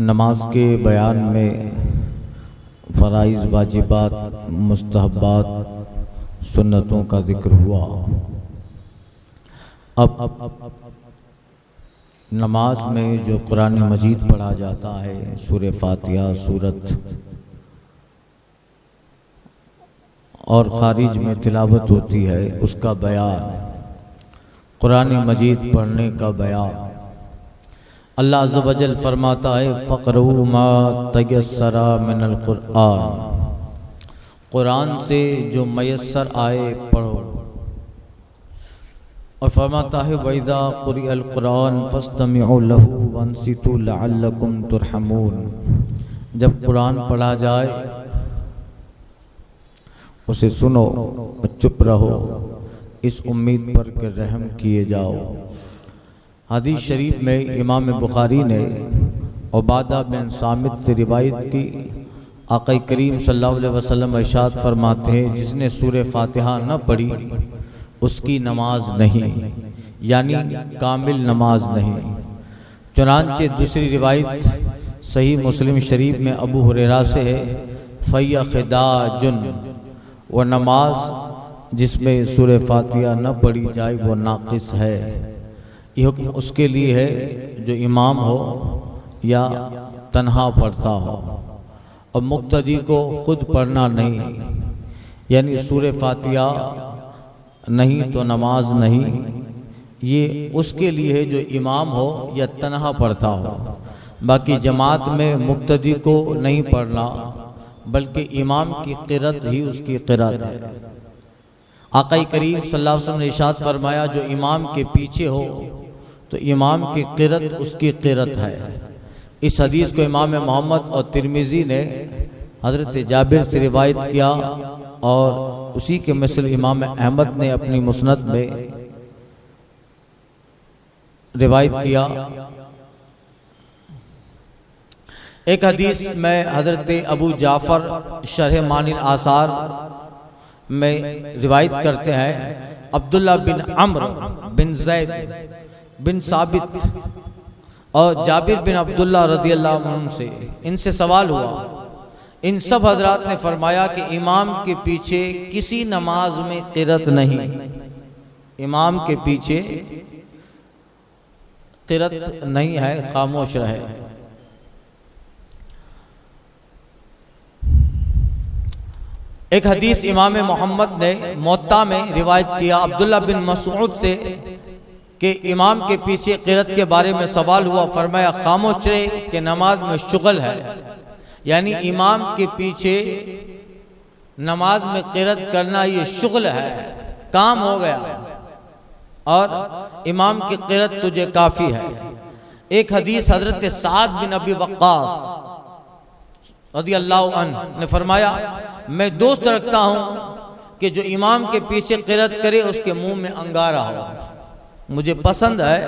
नमाज के बयान में फ़राइज़, वाजिबात, मुस्तहब्बात, सुन्नतों का ज़िक्र हुआ। अब नमाज में जो कुरान मजीद पढ़ा जाता है, सूरह फातिहा, सूरत और खारिज में तिलावत होती है, उसका बयान, कुरान मजीद पढ़ने का बयान। अल्लाह अज़्ज़ व जल फरमाता है फ़क़रू मा तयस्सरा मिनल क़ुरआन, कुरान से जो मयस्सर आए पढ़ो। और फरमाता है वइज़ा क़ुरिअल क़ुरआन फ़स्तमिऊ लहू वंसितू लअल्लकुम तुरहमून, जब कुरान पढ़ा जाए उसे सुनो और चुप रहो, इस उम्मीद पर कि रहम किए जाओ। हदीस शरीफ में इमाम बुखारी ने उबादा बिन सामित से रिवायत की, आक़ा करीम सल्लल्लाहु अलैहि वसल्लम इरशाद फरमाते हैं जिसने सूरह फातिहा न पढ़ी उसकी नमाज नहीं, यानी कामिल नमाज नहीं। चुनांचे दूसरी रिवायत सही मुस्लिम शरीफ में अबू हुरैरा से है फ़य्या ख़िदाजुन, वो नमाज जिसमें सूरह फातिहा न पढ़ी जाए वो नाक़िस है। ये हुक्म उसके लिए है जो इमाम हो या तन्हा पढ़ता हो, और मुक्तदी को खुद पढ़ना नहीं, यानी सूरह फातिहा नहीं तो नमाज नहीं। ये उसके लिए है जो इमाम हो या तन्हा पढ़ता हो। बाकी जमात में मुक्तदी को नहीं पढ़ना, बल्कि इमाम की क़िरात ही उसकी क़िरात है। आक़ा करीम सल्लल्लाहु अलैहि वसल्लम ने इरशाद फरमाया जो इमाम के पीछे हो तो इमाम की क़िरात उसकी क़िरात है। इस हदीस को इमाम मोहम्मद और तिरमिज़ी ने हज़रत जाबिर से रिवायत किया, और उसी के मिसल इमाम अहमद ने अपनी मुस्नद में रिवायत किया। एक हदीस में हज़रत अबू जाफ़र शरह मानिल आसार में रिवायत करते हैं, अब्दुल्ला बिन अम्र बिन ज़ैद बिन साबित और जाबिर बिन अब्दुल्ला रज़ियल्लाहु अन्हु से इनसे सवाल हुआ। इन सब हजरात ने फरमाया कि इमाम के पीछे किसी नमाज में क़िरात नहीं, इमाम के पीछे क़िरात नहीं है, खामोश रहे। एक हदीस इमाम मोहम्मद ने मुअत्ता में रिवायत किया अब्दुल्ला बिन मसऊद से कि इमाम के पीछे क़िरात के बारे में सवाल हुआ, फरमाया खामोश रहे कि नमाज में शुगल है, यानी इमाम के पीछे नमाज में क़िरात करना ये शुगल है, काम हो गया, और इमाम की क़िरात तुझे काफ़ी है। एक हदीस हज़रत साद बिन अबी वक्कास रज़ियल्लाहु अन्हु ने फरमाया मैं दोस्त रखता हूँ कि जो इमाम के पीछे क़िरात करे उसके मुंह में अंगारा हो। मुझे पसंद है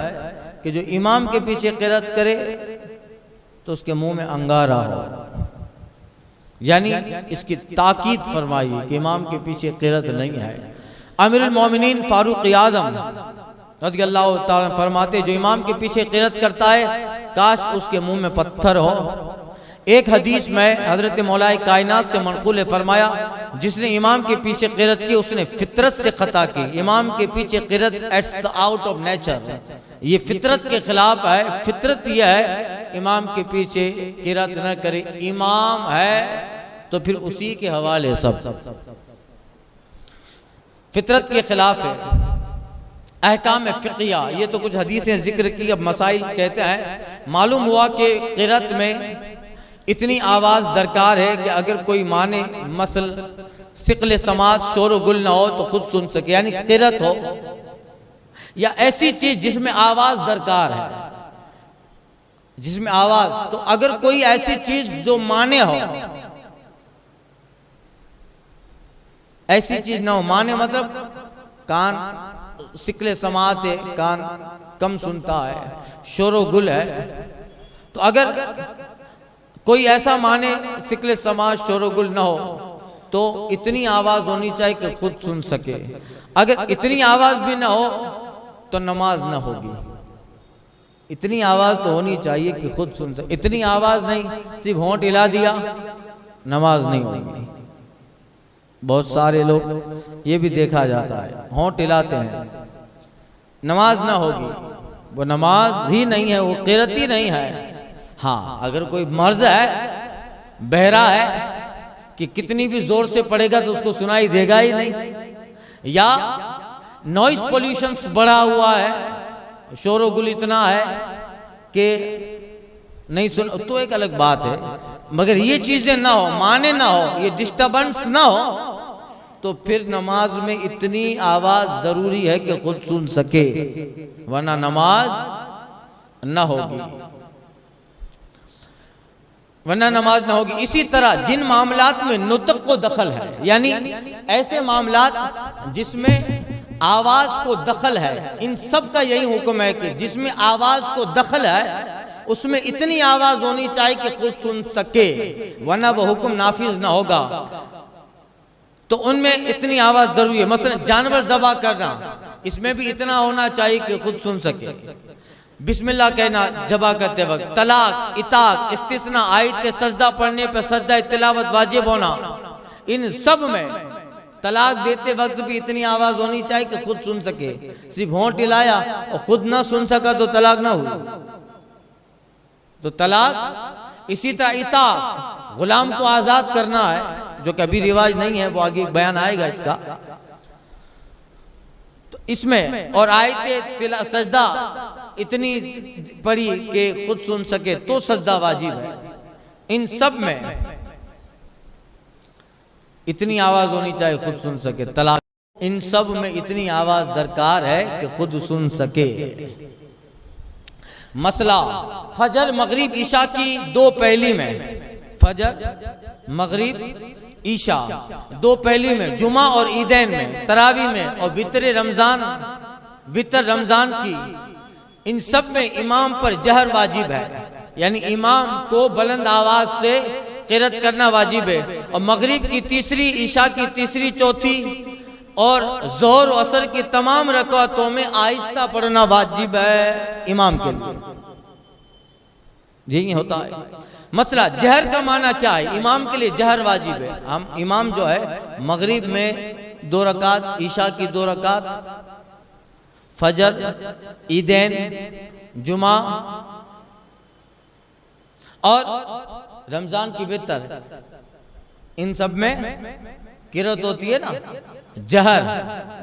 कि जो इमाम के पीछे क़िरात करे तो उसके मुंह में अंगारा हो, यानी इसकी ताकीद फरमाई कि इमाम के पीछे क़िरात नहीं है। अमीरुल मोमिनीन फारूक आज़म रज़ियल्लाहु ताला फरमाते जो इमाम के पीछे क़िरात करता है काश उसके मुंह में पत्थर हो। एक हदीस में हज़रत मौलाए कायनात से मनक़ूल फरमाया जिसने इमाम के पीछे क़िरात की उसने फितरत से ख़ता की। इमाम के पीछे क़िरात एट्स द आउट ऑफ नेचर, ये फितरत के खिलाफ है। फितरत यह है इमाम के पीछे क़िरात न करे, इमाम है तो फिर उसी के हवाले सब, फितरत के खिलाफ है। अहकाम फ़िक़हिया, ये तो कुछ हदीसें जिक्र की, अब मसाइल कहते हैं। मालूम हुआ कि क़िरात में इतनी आवाज़ दरकार है कि अगर कोई माने मसल सिक़ल समाज शोर गुल ना हो तो खुद सुन सके, यानी क़िरात हो या ऐसी चीज़ जिसमें आवाज़ दरकार है, जिसमें आवाज़, तो अगर कोई ऐसी चीज़ जो माने हो, ऐसी चीज़ ना हो, माने मतलब कान सिक़ल समात है, कान कम सुनता है, शोर गुल है, तो अगर कोई ऐसा माने सिक़ल समाज शोरगुल न हो तो इतनी आवाज़ होनी चाहिए कि खुद सुन सके। अगर इतनी आवाज़ भी ना हो तो नमाज ना होगी। इतनी आवाज तो होनी चाहिए कि खुद सुन सके। इतनी आवाज नहीं, सिर्फ होंठ हिला दिया, नमाज नहीं होगी। बहुत सारे लोग ये भी देखा जाता है, होंठ हिलाते हैं, नमाज ना होगी। वो नमाज ही नहीं है, वो क़िरात ही नहीं है। हाँ, अगर कोई मर्ज है, बहरा है कि कितनी भी जोर से पड़ेगा तो उसको सुनाई देगा ही नहीं, या नॉइस पोल्यूशन बढ़ा हुआ है, शोरगुल इतना है कि नहीं सुन, तो एक अलग बात है। मगर ये चीजें ना हो, माने ना हो, ये डिस्टर्बेंस ना हो, तो फिर नमाज में इतनी आवाज जरूरी है कि खुद सुन सके, वरना नमाज ना होगी, वरना नमाज ना होगी। इसी तरह जिन मामलात में नुतक को दखल है, यानी ऐसे मामलात जिसमें आवाज को दखल है, इन सब का यही हुक्म है कि जिसमें आवाज को दखल है उसमें इतनी आवाज होनी चाहिए कि खुद सुन सके, वरना वो हुक्म नाफिज ना होगा। तो उनमें इतनी आवाज जरूरी है। मसलन जानवर ज़बा करना, इसमें भी इतना होना चाहिए कि खुद सुन सके। बिस्मिल्लाह कहना ज़बा करते वक्त, तलाक, इताक, इस्तिस्ना, आयत के सजदा पढ़ने पर सजदा तिलावत वाजिब होना, इन सब में तलाक देते वक्त भी इतनी आवाज होनी चाहिए कि खुद सुन सके। सिर्फ होंठ हिलाया और खुद ना सुन सका तो तलाक ना हुई, तो तलाक। इसी तरह इताक, गुलाम को आजाद करना है, जो कभी रिवाज नहीं है, वो आगे बयान आएगा इसका। तो इसमें और आयत सजदा इतनी पढ़ी कि खुद सुन सके तो सजदा वाजिब है। इन सब में इतनी आवाज होनी चाहिए खुद सुन सके। तलाक, इन सब में इतनी आवाज दरकार है कि खुद सुन सके। मसला फजर मगरिब ईशा की दो पहली में, फजर मगरिब ईशा दो पहली में, जुमा और ईदैन में, तरावी में और वितर रमजान की, इन सब में इमाम पर जहर वाजिब है, यानी इमाम को बुलंद आवाज से क़िरात करना वाजिब है। और मगरिब की तीसरी, ईशा की तीसरी, चौथी और ज़ोहर और असर की तमाम रकातों में आहिस्ता पढ़ना वाजिब है इमाम के लिए। यही होता है। मसला जहर का माना क्या है? इमाम के लिए जहर वाजिब है। हम इमाम जो है मगरिब में 2 रकात, ईशा की 2 रकात, फजर, ईदैन, जुमा और रमजान की वितर, इन सब में क़िरात होती है ना जहर।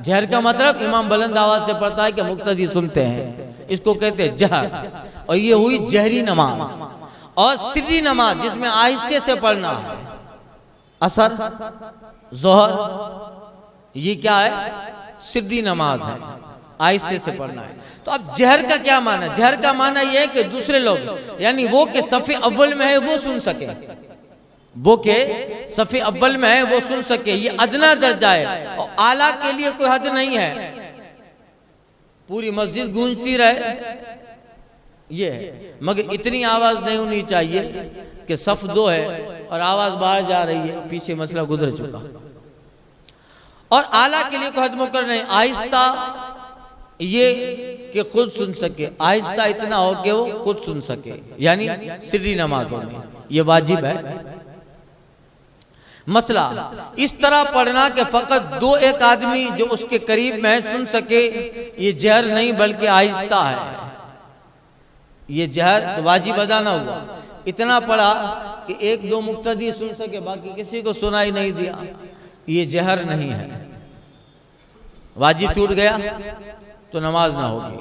जहर का मतलब इमाम बुलंद आवाज से पढ़ता है कि मुक्तदी सुनते हैं, इसको कहते हैं जहर। और ये हुई जहरी नमाज। और सिर्री नमाज जिसमें आहिस्ते से पढ़ना है, असर, जोहर, ये क्या है? सिर्री नमाज है, आहिस्ते से पढ़ना है। तो अब जहर का क्या माना? जहर का माना यह है कि दूसरे लोग, यानी वो के सफ़े अव्वल में है वो सुन सके, वो के सफ़े अव्वल में है वो सुन सके, ये अदना दर्जा है। और आला के लिए कोई हद नहीं है, पूरी मस्जिद गूंजती रहे ये है। मगर इतनी आवाज नहीं होनी चाहिए कि सफ 2 है और आवाज बाहर जा रही है, पीछे मसला गुजर चुका। और आला के लिए कोई हद मुकर्रर नहीं, आहिस्ता ये कि खुद सुन सके, आहिस्ता इतना हो कि वो खुद सुन सके, यानी सिर्री नमाजों में ये वाजिब है। मसला इस तरह पढ़ना कि फकत 2-1 आदमी जो उसके करीब में है सुन सके, ये जहर नहीं बल्कि आहिस्ता है। ये जहर वाजिब अदा ना हुआ, इतना पढ़ा कि 1-2 मुक्तदी सुन सके, बाकी किसी को सुनाई नहीं दिया, ये जहर नहीं है, वाजिब छूट गया तो नमाज ना होगी।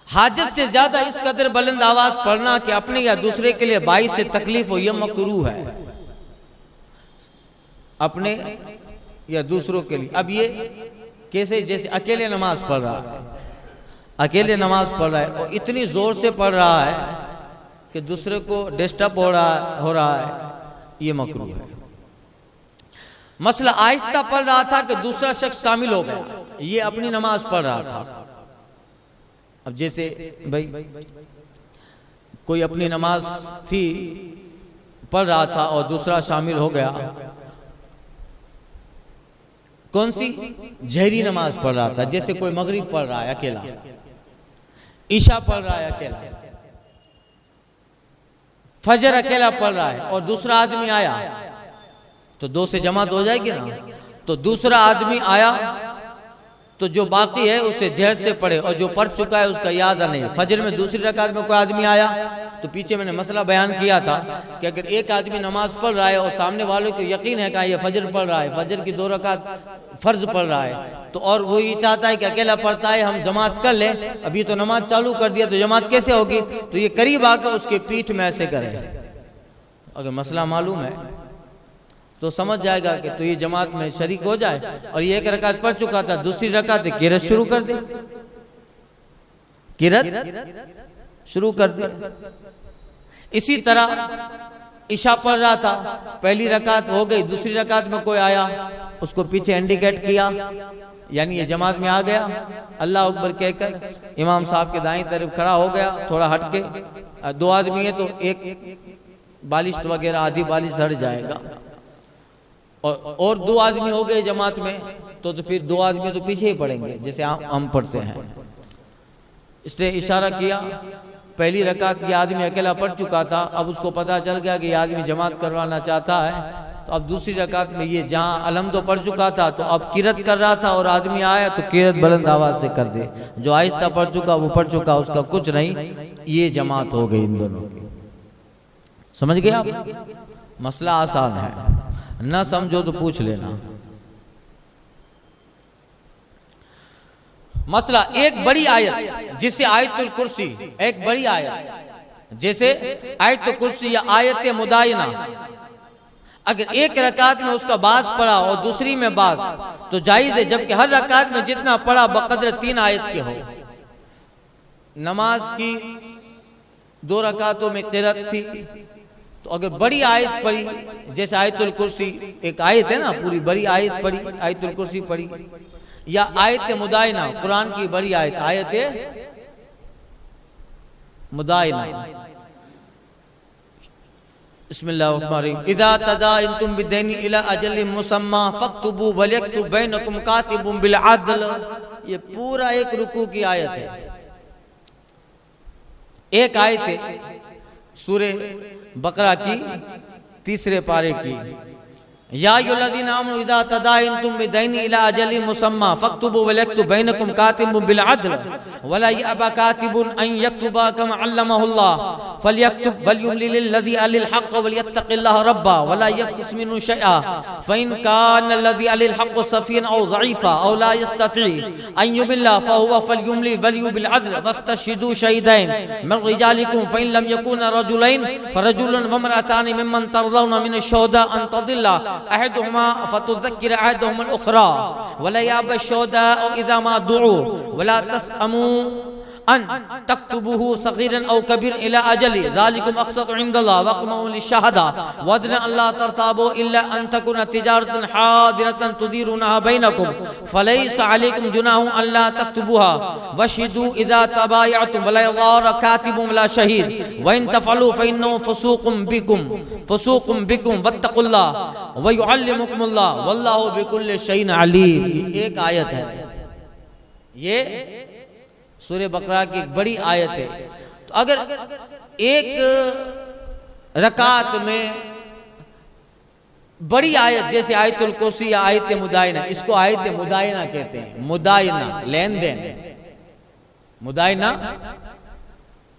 हाजत से ज्यादा इस कदर बुलंद आवाज पढ़ना कि अपने या दूसरे के लिए बाइस से तकलीफ हो, यह मकरूह है, अपने या दूसरों के लिए। अब ये कैसे? जैसे अकेले नमाज पढ़ रहा है, अकेले नमाज पढ़ रहा है और इतनी जोर से पढ़ रहा है कि दूसरे को डिस्टर्ब हो रहा है, ये मकरूह है। मसला आहिस्ता पढ़ रहा था कि दूसरा शख्स शामिल हो गया, ये अपनी नमाज पढ़ रहा था। अब जैसे भाई कोई अपनी नमाज थी पढ़ रहा था और दूसरा शामिल हो गया, कौन सी? जहरी नमाज पढ़ रहा था, जैसे कोई मगरिब पढ़ रहा है अकेला, ईशा पढ़ रहा है अकेला, फजर अकेला पढ़ रहा है और दूसरा आदमी आया तो दो से जमात हो जाएगी ना। तो दूसरा आदमी आया तो जो बाकी है उसे जहर से पढ़े और जो पढ़ चुका है उसका याद नहीं। फजर में दूसरी रकात में कोई आदमी आया तो पीछे मैंने मसला बयान किया था कि अगर एक आदमी नमाज पढ़ रहा है और सामने वालों को यकीन है कि ये फजर पढ़ रहा है, फजर की 2 रकात फर्ज पढ़ रहा है, तो और वो ये चाहता है कि अकेला पढ़ता है हम जमात कर लें, अभी तो नमाज चालू कर दिया तो जमात कैसे होगी, तो ये करीब आकर उसके पीठ में ऐसे करे। अगर मसला मालूम है तो समझ जाएगा कि तो ये जमात में शरीक हो जाए। और ये 1 रकात पढ़ चुका था, दूसरी रकात किरत शुरू कर दे, किरत शुरू कर दे। इसी तरह ईशा पढ़ रहा था, पहली रकात हो गई, दूसरी रकात में कोई आया उसको पीछे इंडिकेट किया, यानी ये जमात में आ गया, अल्लाह अकबर कहकर इमाम साहब के दाईं तरफ खड़ा हो गया, थोड़ा हट के। 2 आदमी है तो एक बालिश वगैरह आधी बालिश हट जाएगा, और 2 आदमी हो गए जमात में तो फिर 2 आदमी तो पीछे ही पड़ेंगे जैसे हम पढ़ते हैं। इसने इशारा किया, पहली रकात ये आदमी अकेला पढ़ चुका था, अब उसको पता चल गया कि ये आदमी जमात करवाना चाहता है, तो अब दूसरी रकात में ये जहाँ अलम तो पढ़ चुका था तो अब किरत कर रहा था और आदमी आया तो किरत बुलंद आवाज से कर दे, जो आहिस्ता पढ़ चुका वो पढ़ चुका, उसका कुछ नहीं, ये जमात हो गई इन दोनों की। समझ गए आप? मसला आसान है, ना समझो तो पूछ लेना। मसला एक बड़ी आयत जिसे आयतुल कुर्सी, एक बड़ी आयत जैसे आयतुल कुर्सी या आयत मुदायना, अगर एक रकात में उसका बाज पढ़ा और दूसरी में बाज तो जायज है, जबकि हर रकात में जितना पढ़ा बकदर 3 आयत के हो। नमाज की 2 रकातों में किरत थी, तो अगर बड़ी आयत पढ़ी जैसे आयतुल कुर्सी, एक आयत है ना पूरी बड़ी आयत पढ़ी, आयतुल कुर्सी पढ़ी, या आयत मुदायना कुरान की बड़ी आयत, आयत मुदायना। बिस्मिल्लाहिर्रहमानिर्रहीम। इज़ा तदायनतुम बिदैनि इला अजलिन मुसम्मा फक्तुबू वलियक्तुब बैनकुम कातिबुन बिल अदल। ये पूरा एक रुकू की आयत है, एक आयत है सूरे बकरा की 3 पारे की। या अय्युहल्लज़ीना आमनू इज़ा तदायनतुम बिदैनि इला अजलिन मुसम्मा फक्तुबू वलियक्तुब बैनकुम कातिबुन बिल अदल वला यअबा कातिबुन अन यक्तुबा कमा अल्लमहुल्लाह फलयक्तुब वलयुमलि लिल्लज़ी अलिल हक़्क़ वलियत्तक़िल्लाह रब्बा वला यब्खिस मिन्हु शैआ फ़इन कान अल्लज़ी अलिल हक़्क़ सफ़ीयन औ ज़ईफ़ा औ ला यस्तती अन युबिल्ला फ़हुवा फलयुमलि वलियु बिल अदल वस्तशहिदू शहीदैन मिन रिजालिकुम फ़इन लम यकुना रजुलैन फ़रजुलुन वम्रअतानि मिम्मन तर्ज़ौना मिन अश-शुहदा अन तदिल्ला अहदुहुमा फतुज़क्किर अहदुहुम अल-उख़रा वला याब अश-शुहदा इज़ा मा दुऊ वला तसअमू अन तक्तुबुहु सगीरन औ कबीर इला अजली ज़ालिकुम अक़सतु इंदल्लाह वक़मउ लिश-शहदा वअदना अल्ला तर्ताबू इल्ला अन तकुना तिजारतन हादिरतन तुदीरुनहा बैनकुम फलैसा अलैकुम जुनाहुन अल्ला तक्तुबुहा वशहिदू इज़ा तबायअतुम वला यज़ार कातिबुन वला शहीद व इन तफ़अलू फ़इन्नहु फ़ुसूक़ुम बिकुम वत्तक़ुल्लाह व युअल्लिमुकुमुल्लाह वल्लाहु बिकुल्लि शैइन अलीम। एक आयत है, ये सूरे बकरा की एक बड़ी आयत है। तो अगर एक रकात में बड़ी आयत जैसे आयतुल कुर्सी या आयत मुदायना, इसको आयत मुदायना कहते हैं। मुदायना लेन देन, मुदायना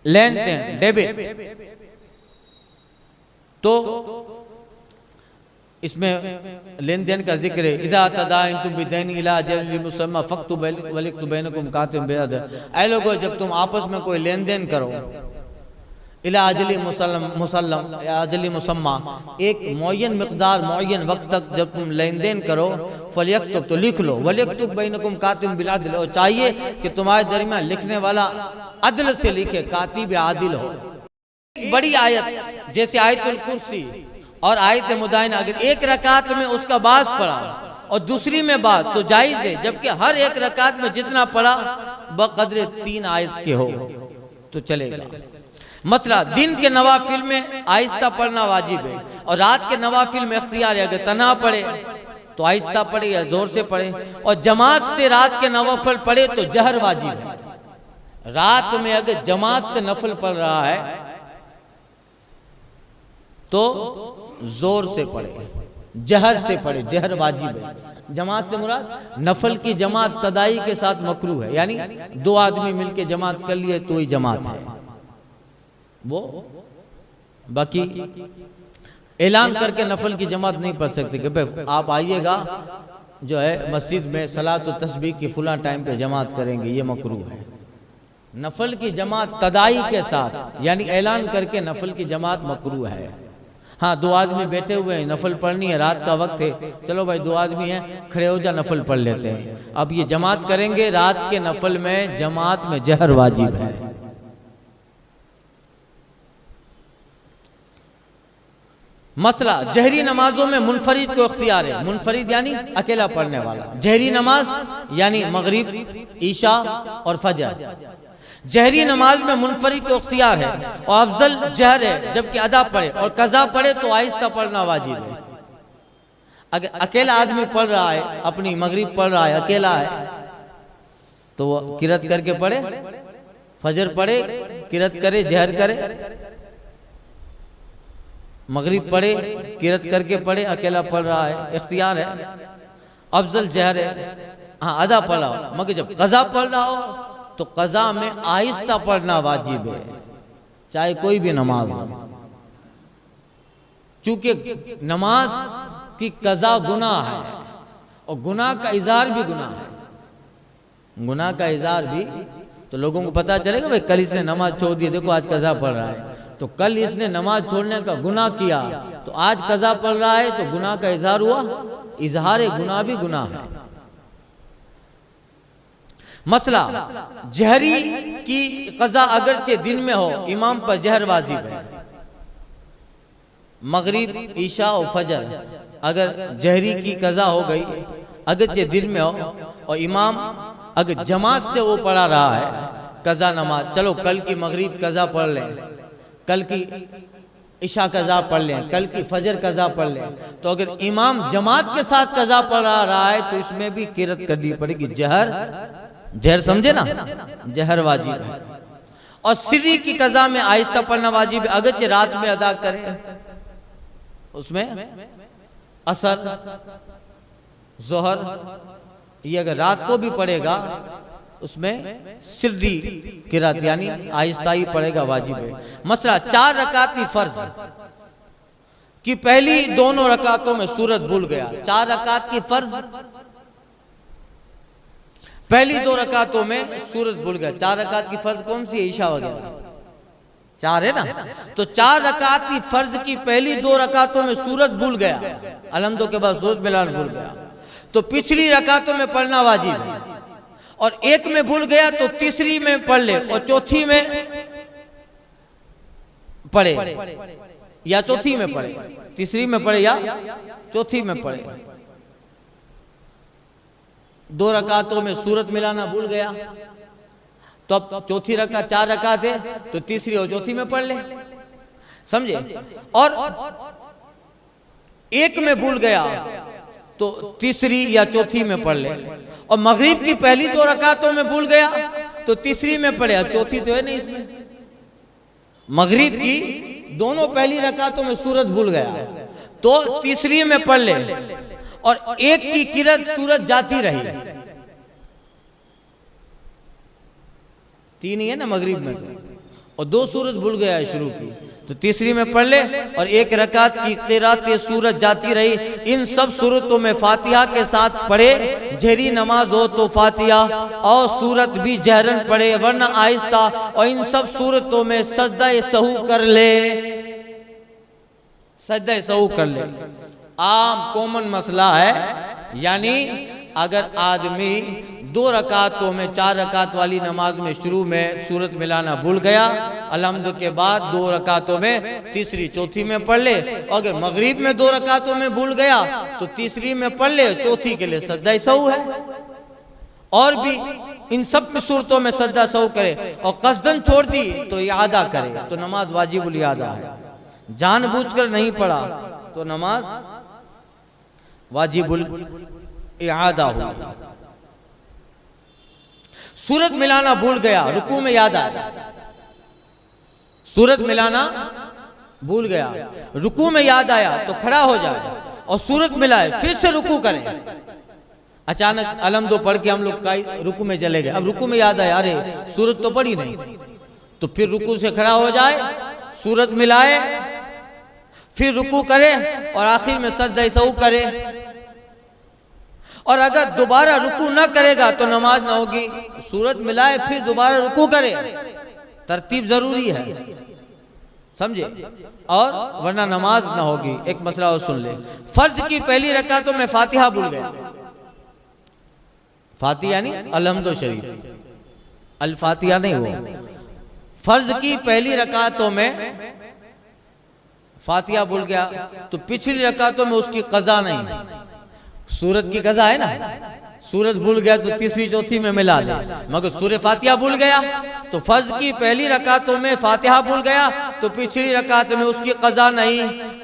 लेन देन डेबिट, तो इसमें लेन देन का जिक्र है। इज़ा तदायनतुम बिदैनि इला अजलिन मुसम्मा फक्तुबू वलियक्तुब बैनकुम कातिबुन बिल अदल। ऐ लोगों, जब तुम आपस में कोई लेन देन करो, इला अजलिन मुसम्मा, एक मुअय्यन मिक़दार मुअय्यन वक्त तक जब तुम लेन देन करो, फलियक्तुब तो लिख लो, वलियक्तुब बैनकुम कातिबुन बिल अदल, और चाहिए कि तुम्हारे दरमियान लिखने वाला अदल से लिखे, कातिब आदिल हो। बड़ी आयत जैसे आयतुल कुर्सी और आयत मुदायना, अगर एक रकात में उसका बाज पढ़ा और दूसरी में बाज तो जायज है, जबकि हर एक रकात में जितना पढ़ा बकदर 3 आयत के हो तो चलेगा। मसला दिन के नवाफिल में आहिस्ता पढ़ना वाजिब है और रात के नवाफिल में इख्तियार है, अगर तना पढ़े तो आहिस्ता पढ़े या जोर से पढ़े, और जमात से रात के नवाफिल पढ़े तो जहर वाजिब है। रात में अगर जमात से नफल पढ़ रहा है तो जोर से पढ़े, जहर से पढ़े, जहर वाजिब है। जमात से मुराद नफल की जमात तदाई के साथ मकरू है, यानी दो आदमी मिलके जमात कर लिए तो ही जमात है वो। बाकी ऐलान करके नफल की जमात नहीं पढ़ सकते कि भाई आप आइएगा जो है मस्जिद में सलात व तस्बीह की फुला टाइम पे जमात करेंगे, ये मकरू है। नफल की जमात तदाई के साथ यानी ऐलान करके नफल की जमात मकरू है। हाँ, दो आदमी बैठे हुए हैं, नफल पढ़नी है, रात का वक्त है, चलो भाई दो आदमी हैं, खड़े हो जा नफल पढ़ लेते हैं। अब ये जमात करेंगे, रात के नफल में जमात में जहर वाजिब है। मसला जहरी नमाजों में मुनफरिद को इख्तियार है। मुनफरिद यानी अकेला पढ़ने वाला। जहरी नमाज यानी मगरिब, ईशा और फजर। जहरी नमाज में मुनफरिद को इख्तियार है और अफजल जहर है, जबकि अदा पढ़े और कज़ा पढ़े तो आहिस्ता पढ़ना वाजिब है। अगर अकेला आदमी पढ़ रहा है, अपनी मगरिब पढ़ रहा है, अकेला है, तो वो किरत करके पढ़े, फजर पढ़े, किरत करे, जहर करे, मगरिब पढ़े, किरत करके पढ़े, अकेला पढ़ रहा है, इख्तियार है। अफजल जहर है, हाँ अदा पढ़ा हो, मगर जब कज़ा पढ़ रहा हो तो कज़ा में आहिस्ता पढ़ना वाजिब है, चाहे कोई भी नमाज हो। चूंकि नमाज की कज़ा गुनाह है और गुनाह का इज़हार भी गुनाह है। गुनाह का इज़हार भी तो लोगों को पता चलेगा भाई कल इसने नमाज छोड़ दी, देखो आज कज़ा पढ़ रहा है, तो कल इसने नमाज छोड़ने का गुनाह किया तो आज कज़ा पढ़ रहा है, तो गुनाह का इज़हार हुआ। इज़हार गुनाह भी गुनाह है। मसला जहरी की कज़ा अगरचे दिन में हो, इमाम पर जहर वाजिब है। मगरिब, ईशा और फजर अगर जहरी की कज़ा हो गई अगरचे दिन में हो और इमाम अगर जमात से वो पढ़ा रहा है कज़ा नमाज, चलो कल की मगरिब कज़ा पढ़ लें, कल की ईशा कज़ा पढ़ लें, कल की फजर कज़ा पढ़ लें, तो अगर इमाम जमात के साथ कज़ा पढ़ा रहा है तो इसमें भी किरत करनी पड़ेगी। जहर समझे ना, जहर वाजिब है। और सिरी की कज़ा में आहिस्ता पढ़ना वाजिब है, अगरचे रात में अदा करें। उसमें असर, जोहर ये अगर रात को भी पढ़ेगा उसमें सिर्री किरात यानी आहिस्ता ही पढ़ेगा, वाजिब है। मसला 4 रकाती फर्ज की पहली दोनों रकातों में सूरत भूल गया। 4 रकात की फर्ज पहली 2 रकातों में सूरत भूल गया। 4 रकात की फर्ज कौन सी है? ईशा वगैरह 4 है ना, तो 4 रकात की फर्ज की पहली 2 रकातों में सूरत भूल गया, अलहम्दो के बाद सूरत मिलान भूल गया, तो पिछली रकातों में पढ़ना वाजिब है। और एक में भूल गया तो तीसरी में पढ़ ले और चौथी में पढ़े या चौथी में पढ़े, तीसरी में पढ़े या चौथी में पढ़े। 2 रकातों में सूरत मिलाना भूल गया तो अब चौथी रकात 4 रकात है तो तीसरी और चौथी में पढ़ ले, समझे। और एक में भूल गया तो तीसरी या चौथी में पढ़ ले। और मगरिब की पहली 2 रकातों में भूल गया तो तीसरी में पढ़े, अब चौथी तो है नहीं इसमें। मगरिब की दोनों पहली रकातों में सूरत भूल गया तो तीसरी में पढ़ ले। और एक की किरत सूरत जाती रही, 3 ही है ना मगरिब में तो, और 2 सूरत भूल गया है शुरू की तो तीसरी में पढ़ ले। और 1 रकात की किरात सूरत जाती रही। इन सब सूरतों में फातिहा के साथ पढ़े, जहरी नमाज हो तो फातिहा और सूरत भी जहरन पढ़े वरना आहिस्ता। और इन सब सूरतों में सजदा सहू कर ले, सजदा सहू कर ले। आम कॉमन मसला है, यानी अगर आदमी 2 रकातों में 4 रकात वाली नमाज में शुरू में सूरत मिलाना भूल गया, अलहम्द के बाद 2 रकातों में तीसरी चौथी में पढ़ ले। अगर मगरिब में 2 रकातों में भूल गया तो तीसरी में पढ़ ले, चौथी के लिए सजदा सहू है। और भी इन सब सूरतों में सजदा सहू करे और कसदन छोड़ दी तो इआदा करे तो नमाज वाजिबुल इआदा है। जानबूझकर नहीं पढ़ा तो नमाज वाजिबुल इआदा हुई। सूरत मिलाना भूल गया, रुकू में याद आया, सूरत मिलाना भूल गया, रुकू में याद आया तो खड़ा हो जाए और सूरत मिलाए, फिर से रुकू करें। अचानक अलम दो पढ़ के हम लोग का रुकू में चले गए, अब रुकू में याद आया अरे सूरत तो पढ़ी नहीं, तो फिर रुकू से खड़ा हो जाए, सूरत मिलाए, फिर रुकू करे और आखिर में सजदा सहू करे। और अगर दोबारा रुकू ना करेगा तो नमाज ना होगी। सूरत मिलाए फिर दोबारा रुकू करे, तरतीब जरूरी है, समझे, और वरना नमाज ना होगी। एक मसला और सुन ले, फर्ज की पहली रकातों में फातिहा भूल गया, फातिहा यानी अलहम्दो शरीफ, अल फातिहा नहीं, वो फर्ज की पहली रकातों में फातिहा भूल गया तो पिछली रकातों में उसकी कज़ा नहीं, सूरत की कज़ा है ना, सूरत भूल गया तो तीसरी चौथी में मिला ले, मगर सूरह फातिहा भूल गया तो फर्ज की पहली रकातों में फातिहा भूल गया तो पिछली रकात में उसकी कज़ा नहीं।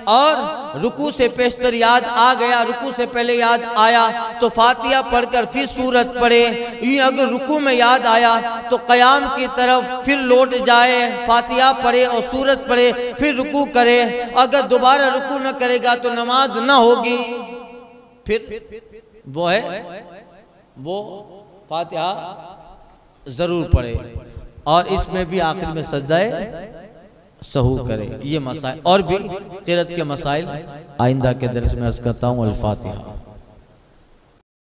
और रुकू से पेशतर याद आ गया, रुकू से पहले याद आया तो फातिहा पढ़कर फिर सूरत पढ़े। यूं अगर रुकू में याद आया तो क़याम की तरफ फिर लौट जाए, फातिहा पढ़े और सूरत पढ़े, फिर रुकू करे। अगर दोबारा रुकू न करेगा तो नमाज न होगी, फिर वो फातिहा जरूर पढ़े और इसमें भी आखिर में सजदाए सहू करे। ये मसाइल और भी क़िरात के मसाइल आइंदा के दर्स में अर्ज़ करता हूँ। अल फातिहा।